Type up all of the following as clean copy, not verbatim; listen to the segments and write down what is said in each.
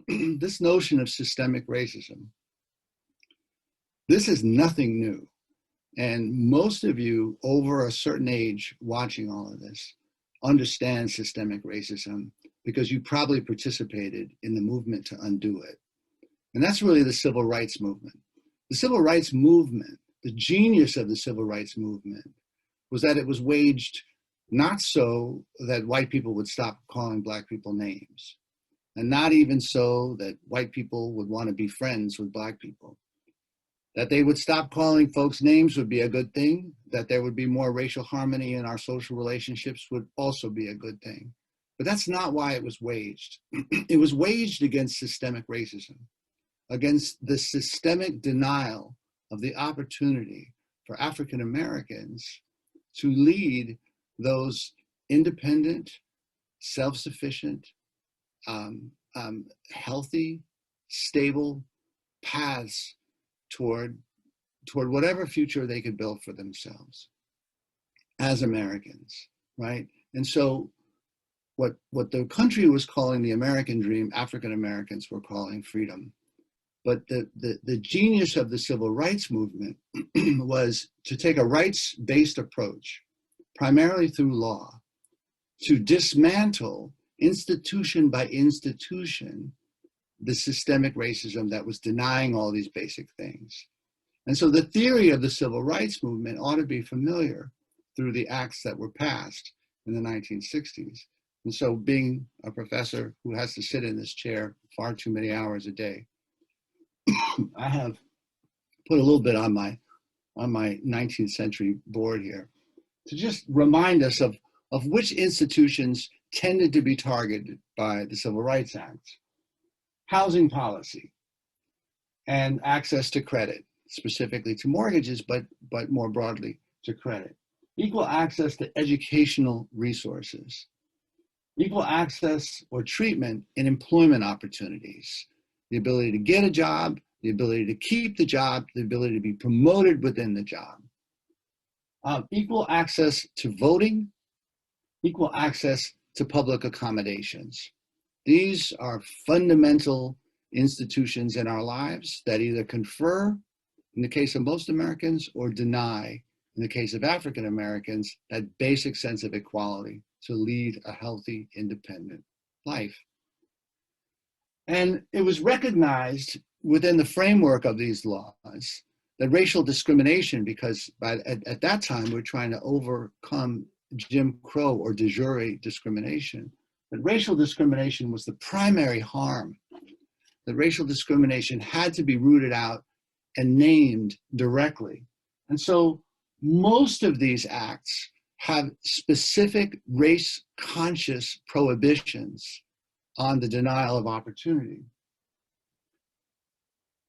this notion of systemic racism, this is nothing new. And most of you over a certain age watching all of this understand systemic racism because you probably participated in the movement to undo it. And that's really the civil rights movement. The civil rights movement, the genius of the civil rights movement was that it was waged not so that white people would stop calling Black people names, and not even so that white people would want to be friends with Black people. That they would stop calling folks names would be a good thing. That there would be more racial harmony in our social relationships would also be a good thing. But that's not why it was waged. It was waged against systemic racism, against the systemic denial of the opportunity for African Americans to lead those independent, self-sufficient, healthy, stable paths toward whatever future they could build for themselves as Americans, right? And so what the country was calling the American dream, African Americans were calling freedom. But the genius of the civil rights movement was to take a rights-based approach, primarily through law, to dismantle institution by institution the systemic racism that was denying all these basic things. And so the theory of the civil rights movement ought to be familiar through the acts that were passed in the 1960s. And so being a professor who has to sit in this chair far too many hours a day, I have put a little bit on my 19th century board here to just remind us of which institutions tended to be targeted by the Civil Rights Act. Housing policy and access to credit, specifically to mortgages, but more broadly to credit. Equal access to educational resources. Equal access or treatment in employment opportunities. The ability to get a job, the ability to keep the job, the ability to be promoted within the job. Equal access to voting, equal access to public accommodations. These are fundamental institutions in our lives that either confer, in the case of most Americans, or deny, in the case of African Americans, that basic sense of equality to lead a healthy, independent life. And it was recognized within the framework of these laws that racial discrimination, because at that time we're trying to overcome Jim Crow or de jure discrimination, that racial discrimination was the primary harm. That racial discrimination had to be rooted out and named directly. And so most of these acts have specific race-conscious prohibitions on the denial of opportunity.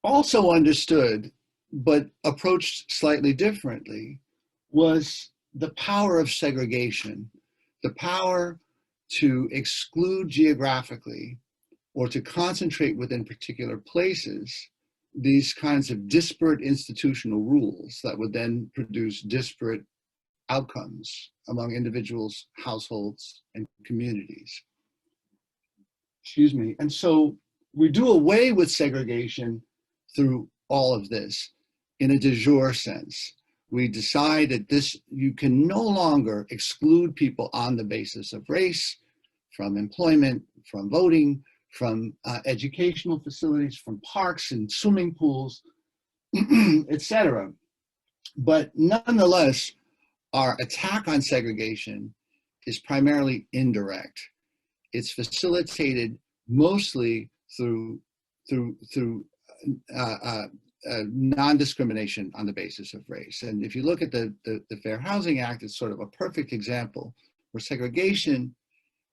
Also understood, but approached slightly differently, was the power of segregation, the power to exclude geographically or to concentrate within particular places these kinds of disparate institutional rules that would then produce disparate outcomes among individuals, households, and communities. Excuse me. And so we do away with segregation through all of this in a de jure sense. We decide that you can no longer exclude people on the basis of race, from employment, from voting, from educational facilities, from parks and swimming pools, etc. But nonetheless, our attack on segregation is primarily indirect. It's facilitated mostly through non-discrimination on the basis of race. And if you look at the Fair Housing Act, it's sort of a perfect example where segregation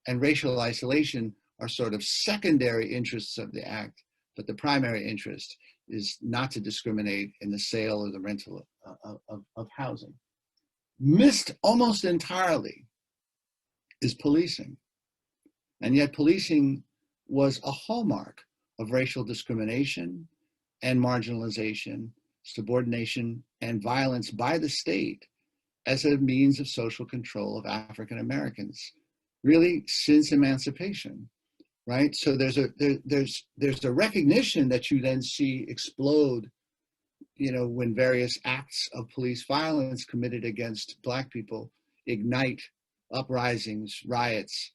and racial isolation are sort of secondary interests of the act, but the primary interest is not to discriminate in the sale or the rental of housing. Missed almost entirely is policing. And yet policing was a hallmark of racial discrimination and marginalization, subordination, and violence by the state as a means of social control of African Americans, really since emancipation. right? So there's a recognition that you then see explode, when various acts of police violence committed against Black people ignite uprisings, riots,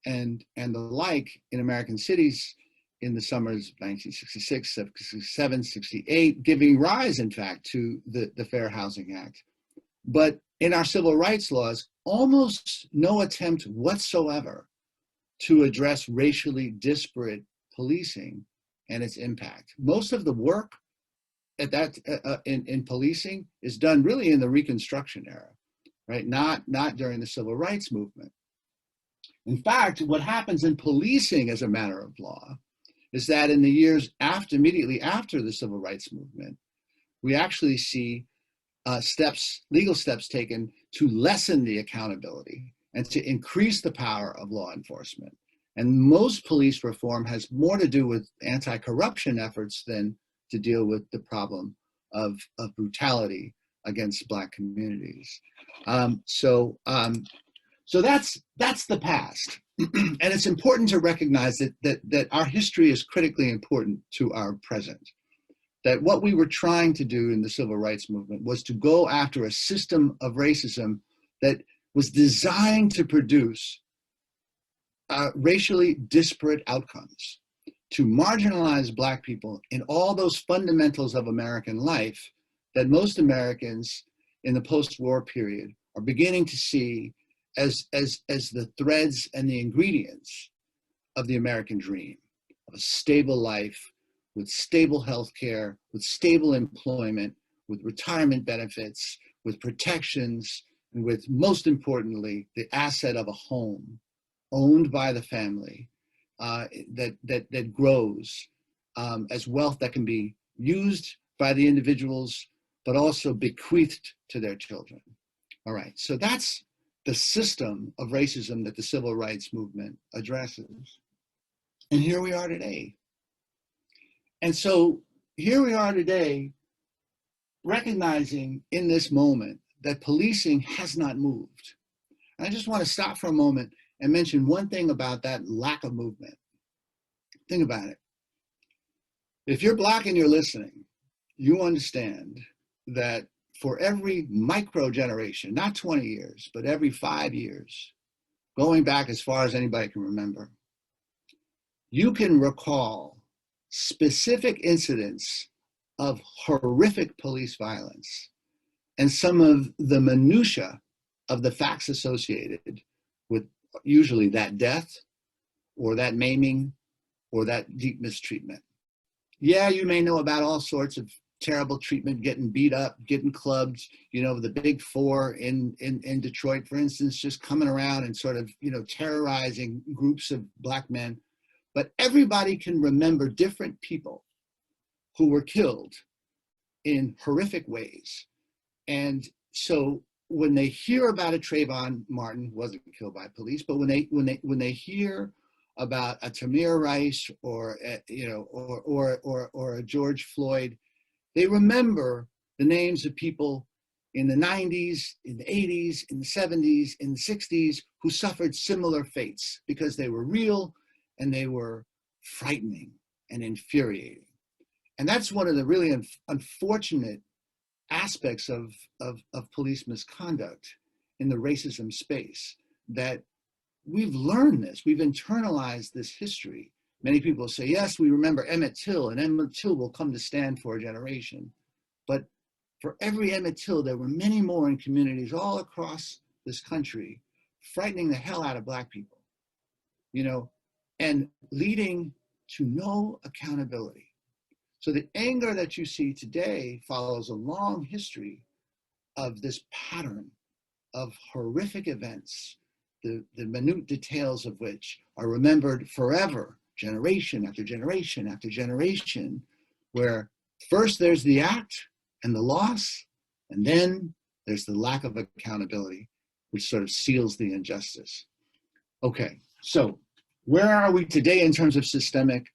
and the like in American cities in the summers of 1966, 67, 68, giving rise, in fact, to the Fair Housing Act. But in our civil rights laws, almost no attempt whatsoever to address racially disparate policing and its impact. Most of the work at that in policing is done really in the Reconstruction era, right? Not during the Civil Rights Movement. In fact, what happens in policing as a matter of law is that in the years immediately after the Civil Rights Movement, we actually see legal steps taken to lessen the accountability and to increase the power of law enforcement. And most police reform has more to do with anti-corruption efforts than to deal with the problem of brutality against Black communities. So that's the past. And it's important to recognize that our history is critically important to our present. That what we were trying to do in the civil rights movement was to go after a system of racism that was designed to produce racially disparate outcomes, to marginalize Black people in all those fundamentals of American life that most Americans in the post-war period are beginning to see as the threads and the ingredients of the American dream, of a stable life, with stable health care, with stable employment, with retirement benefits, with protections, and with, most importantly, the asset of a home owned by the family that grows as wealth that can be used by the individuals, but also bequeathed to their children. All right, so that's the system of racism that the civil rights movement addresses. And here we are today. And so here we are today, recognizing in this moment that policing has not moved. And I just want to stop for a moment and mention one thing about that lack of movement. Think about it. If you're Black and you're listening, you understand that for every micro generation, not 20 years, but every 5 years, going back as far as anybody can remember, you can recall specific incidents of horrific police violence and some of the minutia of the facts associated with usually that death or that maiming or that deep mistreatment. Yeah, you may know about all sorts of terrible treatment, getting beat up, getting clubbed, the big four in Detroit, for instance, just coming around and sort of, terrorizing groups of Black men. But everybody can remember different people who were killed in horrific ways. And so when they hear about a Trayvon Martin, who wasn't killed by police, but when they hear about a Tamir Rice or a George Floyd, they remember the names of people in the 90s, in the 80s, in the 70s, in the 60s who suffered similar fates because they were real and they were frightening and infuriating. And that's one of the really unfortunate aspects of police misconduct in the racism space, that we've learned this, we've internalized this history. Many people say, yes, we remember Emmett Till, and Emmett Till will come to stand for a generation. But for every Emmett Till, there were many more in communities all across this country, frightening the hell out of Black people, and leading to no accountability. So the anger that you see today follows a long history of this pattern of horrific events, the minute details of which are remembered forever, generation after generation after generation, where first there's the act and the loss, and then there's the lack of accountability, which sort of seals the injustice. Okay, so where are we today in terms of systemic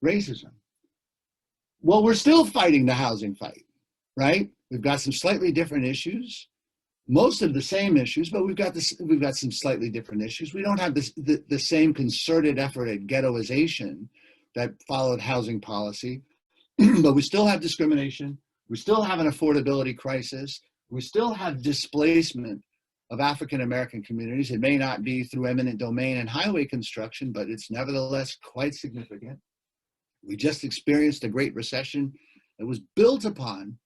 racism? Well, we're still fighting the housing fight, right? We've got some slightly different issues. most of the same issues, but we've got some slightly different issues. We don't have the same concerted effort at ghettoization that followed housing policy, but we still have discrimination. We still have an affordability crisis. We still have displacement of African American communities. It may not be through eminent domain and highway construction, but it's nevertheless quite significant. We just experienced a Great Recession that was built upon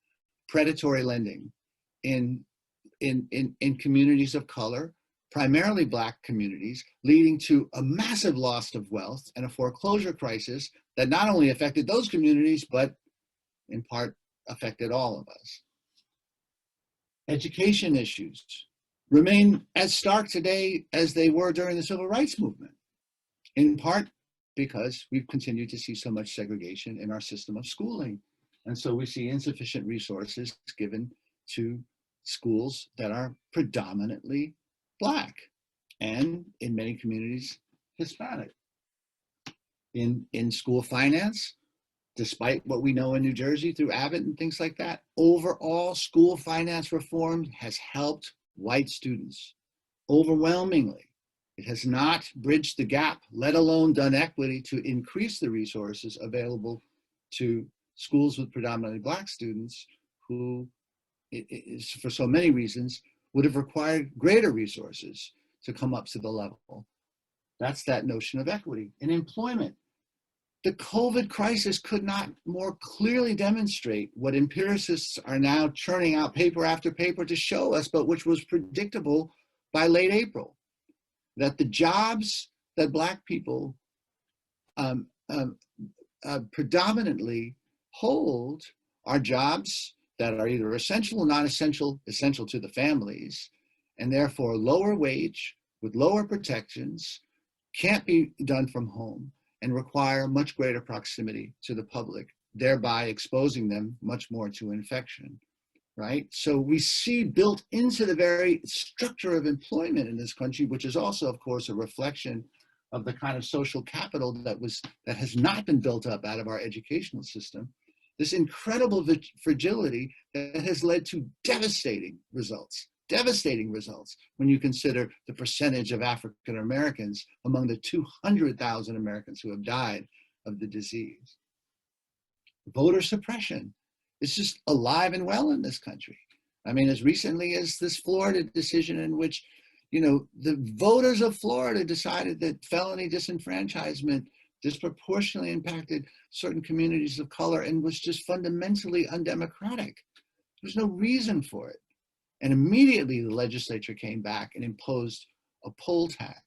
predatory lending in communities of color, primarily Black communities, leading to a massive loss of wealth and a foreclosure crisis that not only affected those communities, but in part affected all of us. Education issues remain as stark today as they were during the Civil Rights Movement, in part because we've continued to see so much segregation in our system of schooling. And so we see insufficient resources given to schools that are predominantly Black and in many communities, Hispanic. In school finance, despite what we know in New Jersey through Abbott and things like that, overall school finance reform has helped white students overwhelmingly. It has not bridged the gap, let alone done equity to increase the resources available to schools with predominantly Black students who, for so many reasons, would have required greater resources to come up to the level. That's that notion of equity. In employment, the COVID crisis could not more clearly demonstrate what empiricists are now churning out paper after paper to show us, but which was predictable by late April, that the jobs that Black people predominantly hold are jobs that are either essential or non-essential, essential to the families, and therefore lower wage with lower protections, can't be done from home, and require much greater proximity to the public, thereby exposing them much more to infection, right? So we see built into the very structure of employment in this country, which is also, of course, a reflection of the kind of social capital that has not been built up out of our educational system, this incredible fragility that has led to devastating results when you consider the percentage of African Americans among the 200,000 Americans who have died of the disease. Voter suppression is just alive and well in this country. I mean, as recently as this Florida decision in which, the voters of Florida decided that felony disenfranchisement disproportionately impacted certain communities of color and was just fundamentally undemocratic. There's no reason for it. And immediately the legislature came back and imposed a poll tax,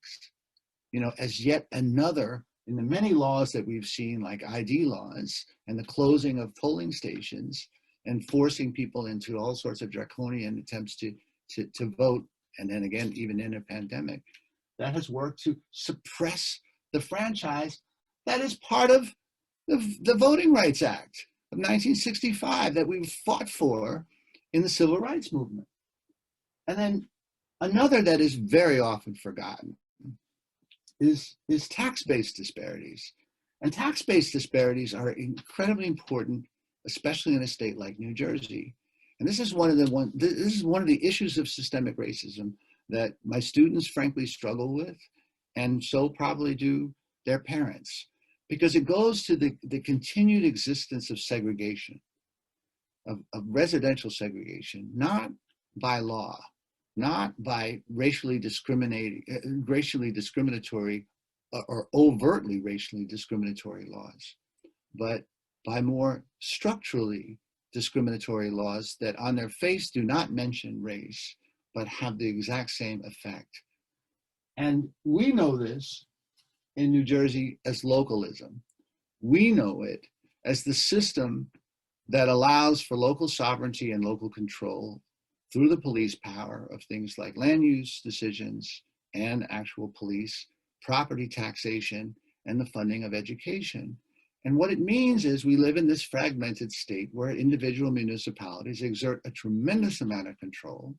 as yet another in the many laws that we've seen, like ID laws and the closing of polling stations and forcing people into all sorts of draconian attempts to vote. And then again, even in a pandemic, that has worked to suppress the franchise that is part of the Voting Rights Act of 1965 that we fought for in the Civil Rights Movement. And then another that is very often forgotten is tax-based disparities. And tax-based disparities are incredibly important, especially in a state like New Jersey. And this is one of the issues of systemic racism that my students frankly struggle with, and so probably do their parents, because it goes to the continued existence of segregation, of residential segregation, not by law, not by racially discriminatory or overtly racially discriminatory laws, but by more structurally discriminatory laws that on their face do not mention race, but have the exact same effect. And we know this in New Jersey as localism. We know it as the system that allows for local sovereignty and local control through the police power of things like land use decisions and actual police, property taxation, and the funding of education. And what it means is we live in this fragmented state where individual municipalities exert a tremendous amount of control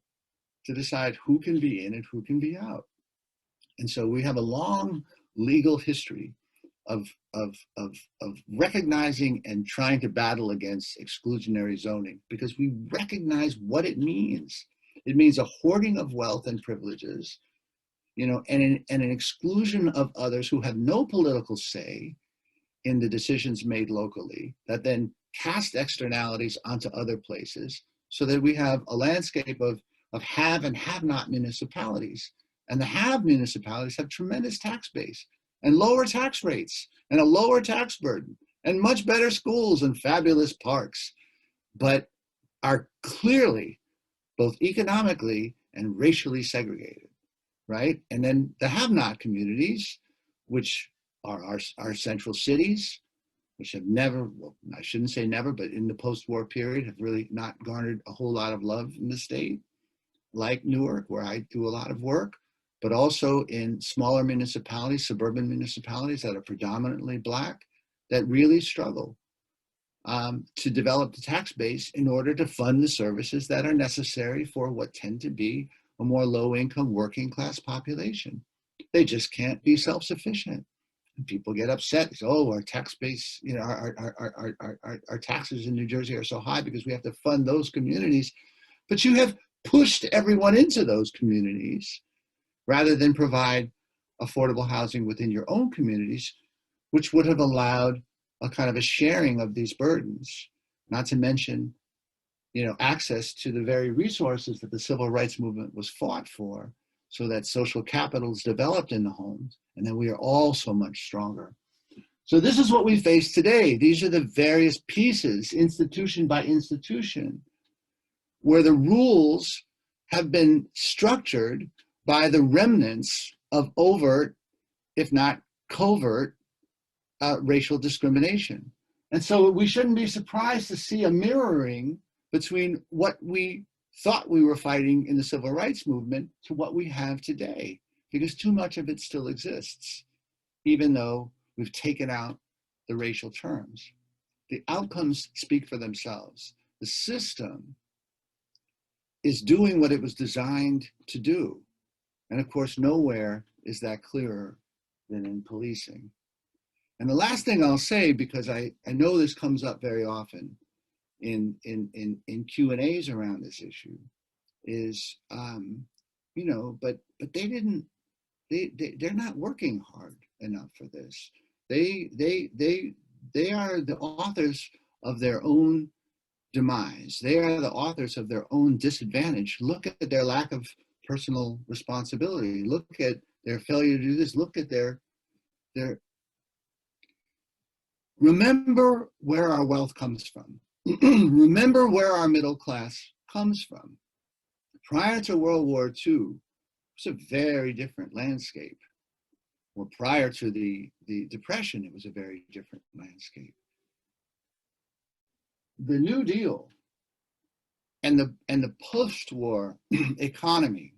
to decide who can be in and who can be out. And so we have a long legal history of recognizing and trying to battle against exclusionary zoning, because we recognize what it means. It means a hoarding of wealth and privileges, and an exclusion of others who have no political say in the decisions made locally that then cast externalities onto other places, so that we have a landscape of have and have not municipalities. And the have municipalities have tremendous tax base and lower tax rates and a lower tax burden and much better schools and fabulous parks, but are clearly both economically and racially segregated, right? And then the have-not communities, which are our central cities, which have never, well, I shouldn't say never, but in the post-war period have really not garnered a whole lot of love in the state, like Newark, where I do a lot of work, but also in smaller municipalities, suburban municipalities that are predominantly Black, that really struggle to develop the tax base in order to fund the services that are necessary for what tend to be a more low-income working class population. They just can't be self-sufficient. And people get upset. Say, oh, our tax base, our taxes in New Jersey are so high because we have to fund those communities. But you have pushed everyone into those communities rather than provide affordable housing within your own communities, which would have allowed a kind of a sharing of these burdens, not to mention, access to the very resources that the civil rights movement was fought for, so that social capital is developed in the homes, and then we are all so much stronger. So this is what we face today. These are the various pieces, institution by institution, where the rules have been structured by the remnants of overt, if not covert, racial discrimination. And so we shouldn't be surprised to see a mirroring between what we thought we were fighting in the civil rights movement to what we have today, because too much of it still exists, even though we've taken out the racial terms. The outcomes speak for themselves. The system is doing what it was designed to do. And of course, nowhere is that clearer than in policing. And the last thing I'll say, because I know this comes up very often in Q&As around this issue, is, but they're not working hard enough for this. They are the authors of their own demise. They are the authors of their own disadvantage. Look at their lack of personal responsibility. Look at their failure to do this. Look at their remember where our wealth comes from. Remember where our middle class comes from. Prior to World War II, it was a very different landscape. Or prior to the Depression, it was a very different landscape. The New Deal and the post-war economy,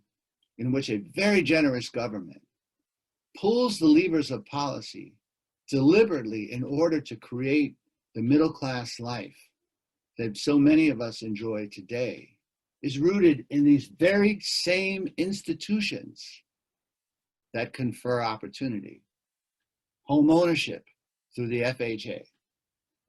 in which a very generous government pulls the levers of policy deliberately in order to create the middle class life that so many of us enjoy today, is rooted in these very same institutions that confer opportunity. Home ownership through the FHA,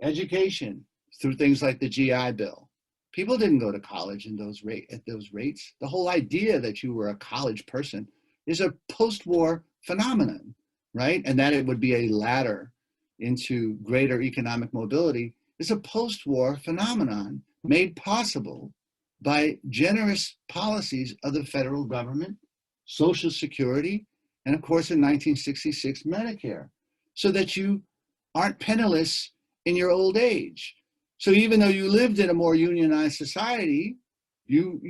education through things like the GI Bill. People didn't go to college at those rates. The whole idea that you were a college person is a post-war phenomenon, right? And that it would be a ladder into greater economic mobility is a post-war phenomenon made possible by generous policies of the federal government, Social Security, and of course in 1966, Medicare, so that you aren't penniless in your old age. So even though you lived in a more unionized society, you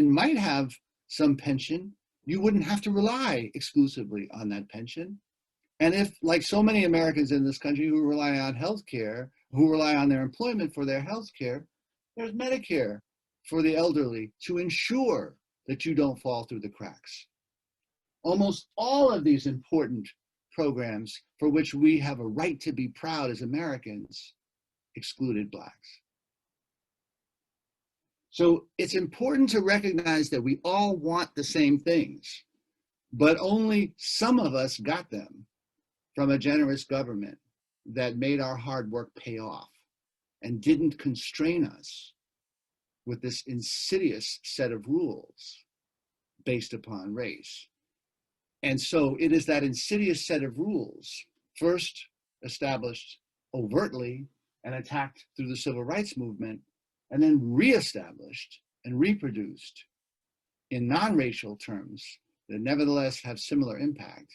might have some pension, you wouldn't have to rely exclusively on that pension. And if, like so many Americans in this country who rely on healthcare, who rely on their employment for their healthcare, there's Medicare for the elderly to ensure that you don't fall through the cracks. Almost all of these important programs for which we have a right to be proud as Americans excluded Blacks. So it's important to recognize that we all want the same things, but only some of us got them from a generous government that made our hard work pay off and didn't constrain us with this insidious set of rules based upon race. And so it is that insidious set of rules, first established overtly and attacked through the civil rights movement, and then reestablished and reproduced in non-racial terms that nevertheless have similar impact,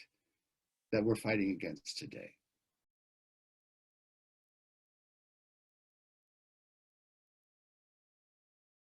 that we're fighting against today.